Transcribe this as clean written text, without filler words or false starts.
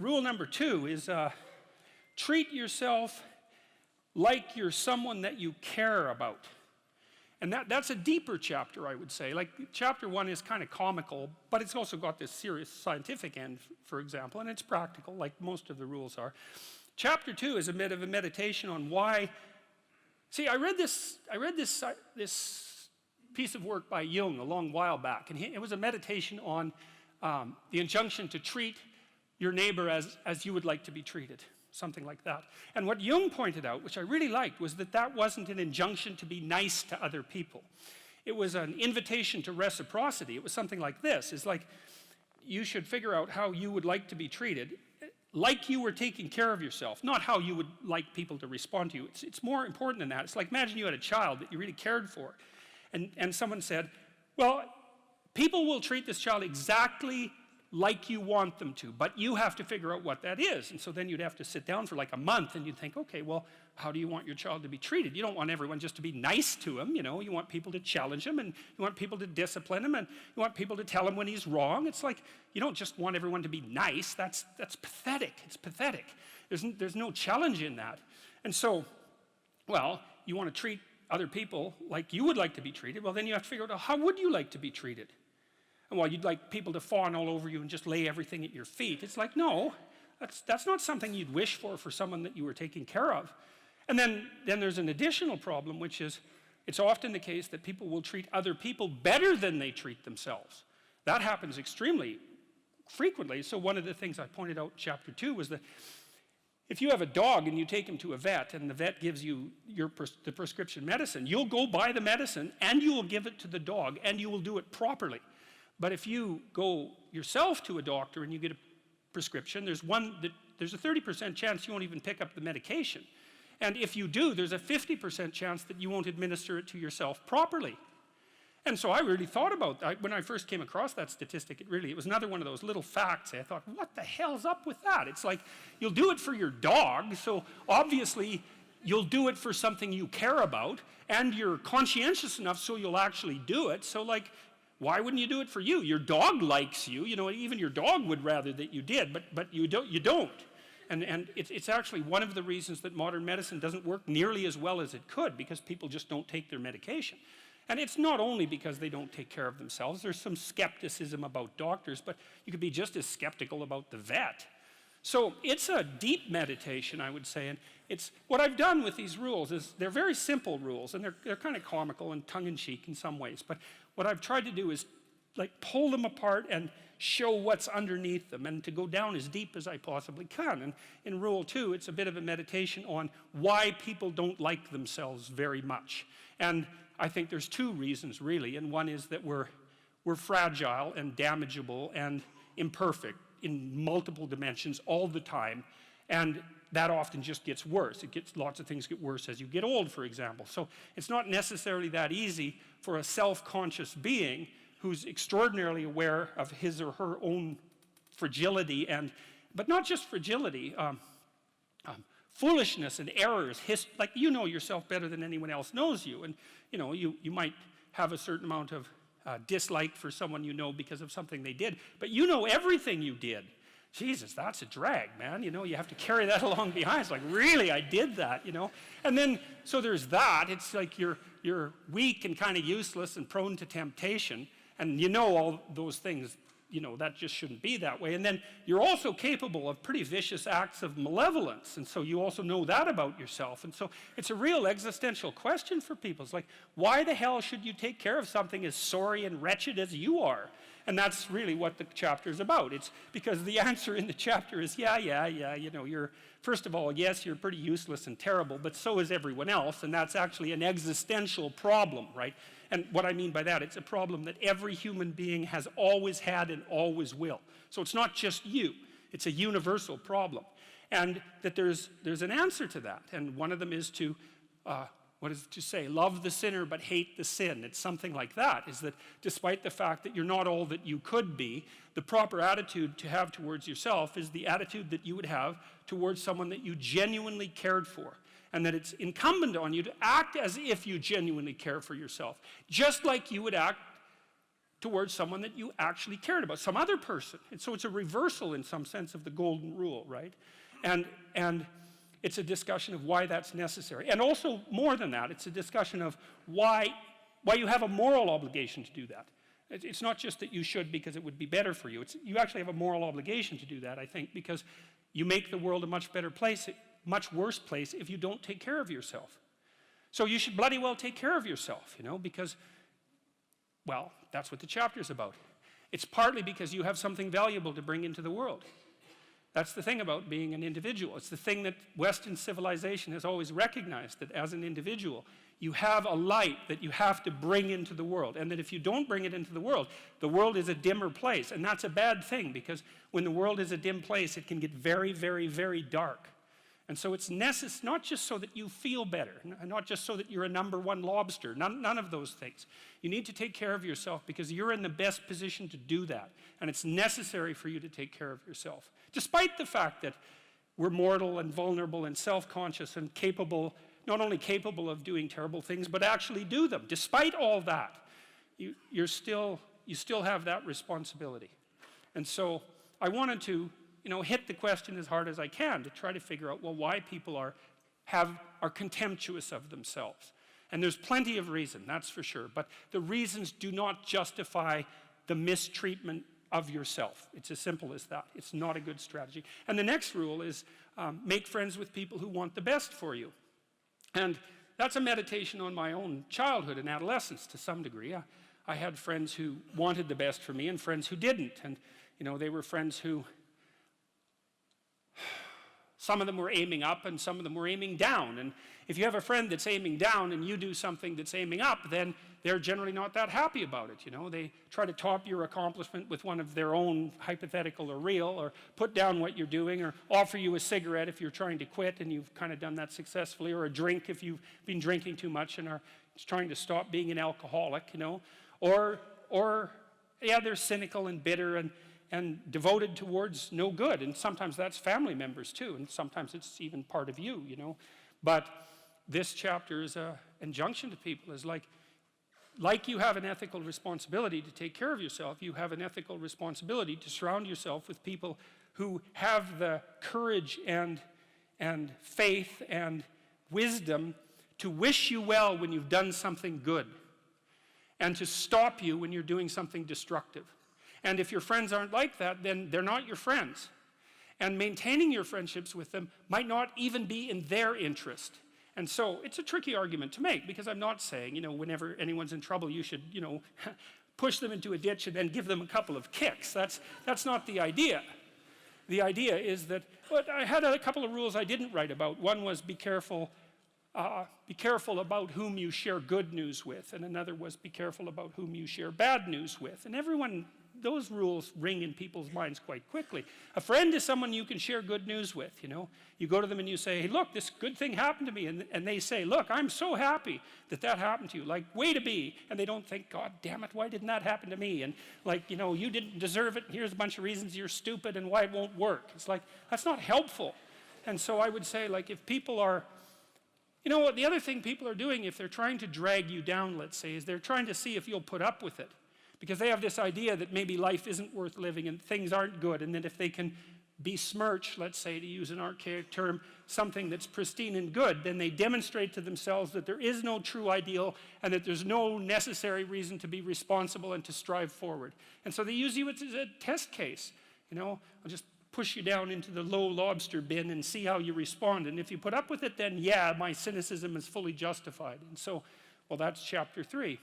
rule number 2 is treat yourself like you're someone that you care about. And that's a deeper chapter, I would say. Like, chapter 1 is kind of comical, but it's also got this serious scientific end, for example, and it's practical, like most of the rules are. Chapter 2 is a bit of a meditation on why. See, I read this piece of work by Jung a long while back, and it was a meditation on the injunction to treat your neighbor as you would like to be treated. Something like that. And what Jung pointed out, which I really liked, was that wasn't an injunction to be nice to other people. It was an invitation to reciprocity. It was something like this. It's like, you should figure out how you would like to be treated, like you were taking care of yourself, not how you would like people to respond to you. It's more important than that. It's like, imagine you had a child that you really cared for, and someone said, well, people will treat this child exactly like you want them to, but you have to figure out what that is. And so then you'd have to sit down for like a month and you'd think, okay, well, how do you want your child to be treated? You don't want everyone just to be nice to him, you know. You want people to challenge him, and you want people to discipline him, and you want people to tell him when he's wrong. It's like, you don't just want everyone to be nice. That's pathetic. It's pathetic. There's no challenge in that. And so, well, you want to treat other people like you would like to be treated. Well, then you have to figure out, how would you like to be treated? And well, you'd like people to fawn all over you and just lay everything at your feet. It's like, no, that's not something you'd wish for someone that you were taking care of. And then there's an additional problem, which is, it's often the case that people will treat other people better than they treat themselves. That happens extremely frequently. So one of the things I pointed out in chapter 2 was that if you have a dog and you take him to a vet and the vet gives you the prescription medicine, you'll go buy the medicine and you will give it to the dog and you will do it properly. But if you go yourself to a doctor and you get a prescription, there's a 30% chance you won't even pick up the medication. And if you do, there's a 50% chance that you won't administer it to yourself properly. And so I really thought about that. When I first came across that statistic, it was another one of those little facts. I thought, what the hell's up with that? It's like, you'll do it for your dog, so obviously you'll do it for something you care about, and you're conscientious enough so you'll actually do it. So like, why wouldn't you do it for you? Your dog likes you. You know, even your dog would rather that you did, but you don't. And it's actually one of the reasons that modern medicine doesn't work nearly as well as it could, because people just don't take their medication. And it's not only because they don't take care of themselves. There's some skepticism about doctors, but you could be just as skeptical about the vet. So it's a deep meditation, I would say, and what I've done with these rules is they're very simple rules, and they're kind of comical and tongue-in-cheek in some ways, but what I've tried to do is like pull them apart and show what's underneath them, and to go down as deep as I possibly can. And in rule 2, it's a bit of a meditation on why people don't like themselves very much. And I think there's 2 reasons really, and one is that we're fragile and damageable and imperfect in multiple dimensions all the time, and that often just gets worse. Lots of things get worse as you get old, for example. So it's not necessarily that easy for a self-conscious being who's extraordinarily aware of his or her own fragility, but not just fragility, foolishness and errors. Like, you know yourself better than anyone else knows you, and you know, you might have a certain amount of dislike for someone you know because of something they did, but you know everything you did. Jesus, that's a drag, man. You know, you have to carry that along behind. It's like, really, I did that, you know? And then, so there's that. It's like you're weak and kind of useless and prone to temptation, and you know all those things, you know, that just shouldn't be that way. And then you're also capable of pretty vicious acts of malevolence, and so you also know that about yourself. And so it's a real existential question for people. It's like, why the hell should you take care of something as sorry and wretched as you are? And that's really what the chapter is about. It's because the answer in the chapter is, yeah, you know, first of all, yes, you're pretty useless and terrible, but so is everyone else, and that's actually an existential problem, right? And what I mean by that, it's a problem that every human being has always had and always will. So it's not just you, it's a universal problem. And that there's an answer to that, and one of them is to, what does it say? Love the sinner but hate the sin. It's something like that, is that despite the fact that you're not all that you could be, the proper attitude to have towards yourself is the attitude that you would have towards someone that you genuinely cared for. And that it's incumbent on you to act as if you genuinely care for yourself. Just like you would act towards someone that you actually cared about, some other person. And so it's a reversal in some sense of the golden rule, right? And it's a discussion of why that's necessary. And also, more than that, it's a discussion of why you have a moral obligation to do that. It's not just that you should because it would be better for you. You actually have a moral obligation to do that, I think, because you make the world a much better place, much worse place if you don't take care of yourself. So you should bloody well take care of yourself, you know, because, well, that's what the chapter's about. It's partly because you have something valuable to bring into the world. That's the thing about being an individual. It's the thing that Western civilization has always recognized, that as an individual, you have a light that you have to bring into the world, and that if you don't bring it into the world is a dimmer place, and that's a bad thing, because when the world is a dim place, it can get very, very, very dark. And so it's necessary, not just so that you feel better, not just so that you're a #1 lobster, none of those things. You need to take care of yourself because you're in the best position to do that, and it's necessary for you to take care of yourself. Despite the fact that we're mortal and vulnerable and self-conscious and capable, not only capable of doing terrible things, but actually do them. Despite all that, you still have that responsibility. And so I wanted to, you know, hit the question as hard as I can to try to figure out, well, why people are contemptuous of themselves. And there's plenty of reason, that's for sure, but the reasons do not justify the mistreatment of yourself. It's as simple as that. It's not a good strategy. And the next rule is make friends with people who want the best for you. And that's a meditation on my own childhood and adolescence to some degree. I had friends who wanted the best for me and friends who didn't. And, you know, they were friends who, some of them were aiming up and some of them were aiming down. And if you have a friend that's aiming down and you do something that's aiming up, then they're generally not that happy about it, you know. They try to top your accomplishment with one of their own, hypothetical or real, or put down what you're doing, or offer you a cigarette if you're trying to quit and you've kind of done that successfully, or a drink if you've been drinking too much and are trying to stop being an alcoholic, you know. Or yeah, they're cynical and bitter and devoted towards no good. And sometimes that's family members too, and sometimes it's even part of you, you know. But this chapter is an injunction to people, is like you have an ethical responsibility to take care of yourself, you have an ethical responsibility to surround yourself with people who have the courage and faith and wisdom to wish you well when you've done something good, and to stop you when you're doing something destructive. And if your friends aren't like that, then they're not your friends. And maintaining your friendships with them might not even be in their interest. And so it's a tricky argument to make, because I'm not saying, you know, whenever anyone's in trouble, you should, you know, push them into a ditch and then give them a couple of kicks. That's not the idea. The idea is that, but I had a couple of rules I didn't write about. One was be careful about whom you share good news with, and another was be careful about whom you share bad news with. And everyone, those rules ring in people's minds quite quickly. A friend is someone you can share good news with, you know. You go to them and you say, hey, look, this good thing happened to me. And they say, look, I'm so happy that happened to you. Like, way to be. And they don't think, God damn it, why didn't that happen to me? And like, you know, you didn't deserve it. Here's a bunch of reasons you're stupid and why it won't work. It's like, that's not helpful. And so I would say, like, if people are, you know what, the other thing people are doing, if they're trying to drag you down, let's say, is they're trying to see if you'll put up with it. Because they have this idea that maybe life isn't worth living and things aren't good, and that if they can besmirch, let's say, to use an archaic term, something that's pristine and good, then they demonstrate to themselves that there is no true ideal and that there's no necessary reason to be responsible and to strive forward. And so they use you as a test case. You know, I'll just push you down into the low lobster bin and see how you respond. And if you put up with it, then yeah, my cynicism is fully justified. And so, well, that's chapter 3.